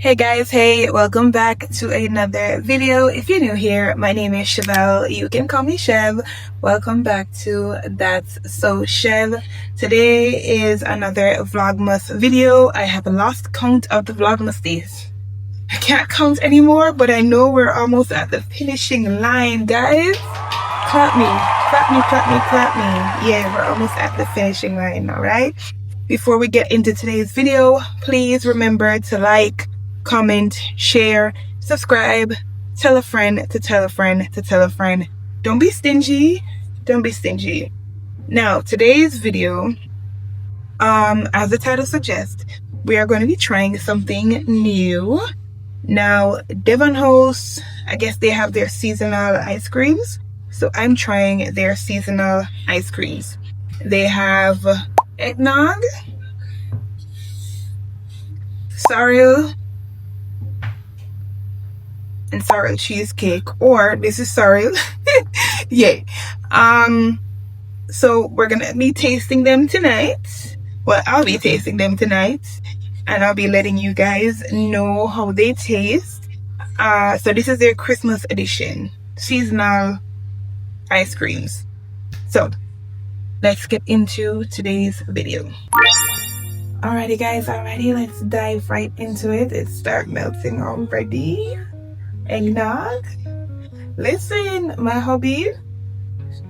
Hey guys, hey, welcome back to another video. If you're new here, my name is Chevelle. You can call me Chev. Welcome back to That's So Chev. Today is another Vlogmas video. I have lost count of the Vlogmas days. I can't count anymore, but I know we're almost at the finishing line, guys. Clap me, clap me, clap me, clap me. Yeah, we're almost at the finishing line, all right? Before we get into today's video, please remember to like, comment, share, subscribe, tell a friend to tell a friend to tell a friend. Don't be stingy. Don't be stingy. Now, today's video, as the title suggests, we are going to be trying something new. Now, Devon hosts, I guess they have their seasonal ice creams. So I'm trying their seasonal ice creams. They have eggnog, sorrel, and sorrel cheesecake, or this is sorrel. Yay. So we're gonna be tasting them tonight. Well, I'll be tasting them tonight, and I'll be letting you guys know how they taste. So this is their Christmas edition seasonal ice creams. So let's get into today's video. Alrighty guys, let's dive right into it. It starts melting already. Eggnog. Listen, my hubby,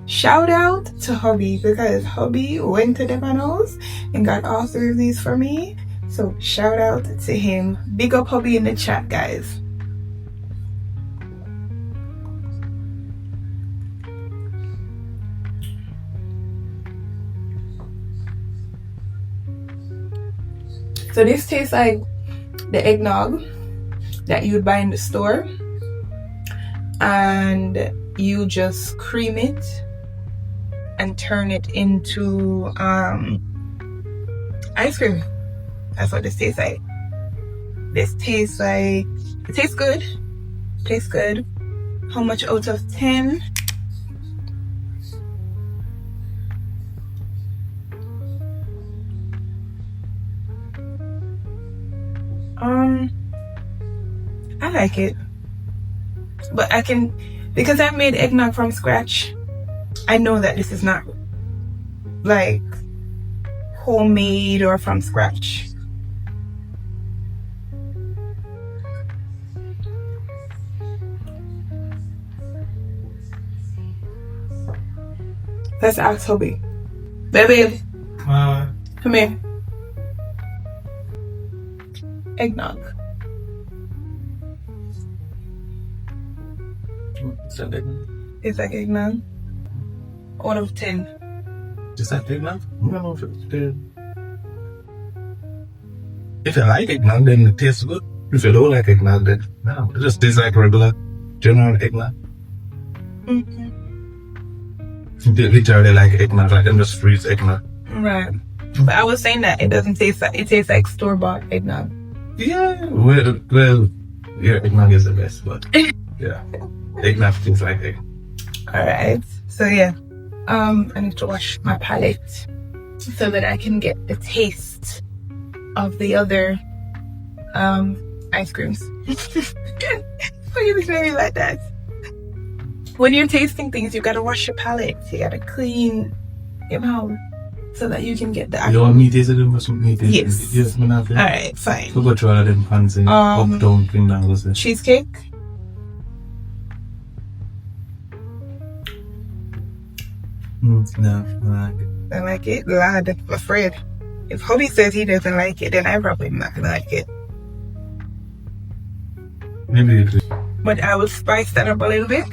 shout out to hubby, because hubby went to Devon house and got all three of these for me. So shout out to him. Big up hubby in the chat, guys. So this tastes like the eggnog that you would buy in the store, and you just cream it and turn it into ice cream. That's what this tastes like. This tastes like, it tastes good. Tastes good. How much out of 10? I like it, but I can, because I made eggnog from scratch, I know that this is not like homemade or from scratch. Let's ask Toby. Baby, come here. Eggnog. It's like eggnog. Out of 10. Just like eggnog? I don't know if it's good. If you like eggnog, then it tastes good. If you don't like eggnog, then no. It just tastes like regular, general eggnog. Literally like eggnog, like them just freeze eggnog. Right. But I was saying that it doesn't taste like, it tastes like store-bought eggnog. Yeah, well, yeah, eggnog is the best, but yeah, eggnog tastes like egg. Alright, so yeah, I need to wash my palate so that I can get the taste of the other ice creams. Why are you looking at me like that? When you're tasting things, you gotta wash your palate. You gotta clean your mouth so that you can get the. You want me to taste it or some meat? Yes. Yes, man. Alright, fine. So go try all of them fancy up, down, clean down, what's it? Cheesecake. No, I like it. Lord, I'm afraid. If hubby says he doesn't like it, then I probably not gonna like it. maybe it is. But I will spice that up a little bit.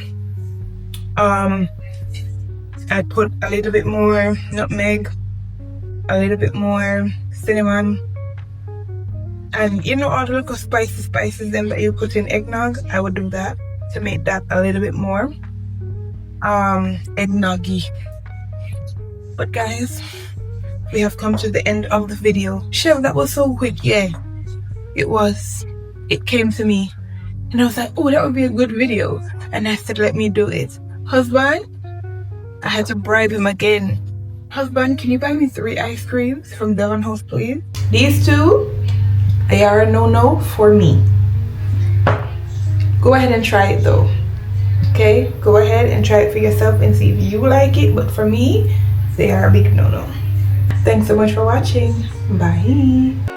I'd put a little bit more nutmeg, a little bit more cinnamon, and you know all the little spices them that you put in eggnog. I would do that to make that a little bit more eggnoggy. But guys, we have come to the end of the video. Chev, that was so quick. Yeah, it was. It came to me and I was like, oh, that would be a good video, and I said, let me do it. Husband, I had to bribe him again. Husband, can you buy me 3 ice creams from Devon House, please? These 2, They are a no-no for me. Go ahead and try it though. Okay, go ahead and try it for yourself and see if you like it, but for me, they are a big no-no. Thanks so much for watching. Bye.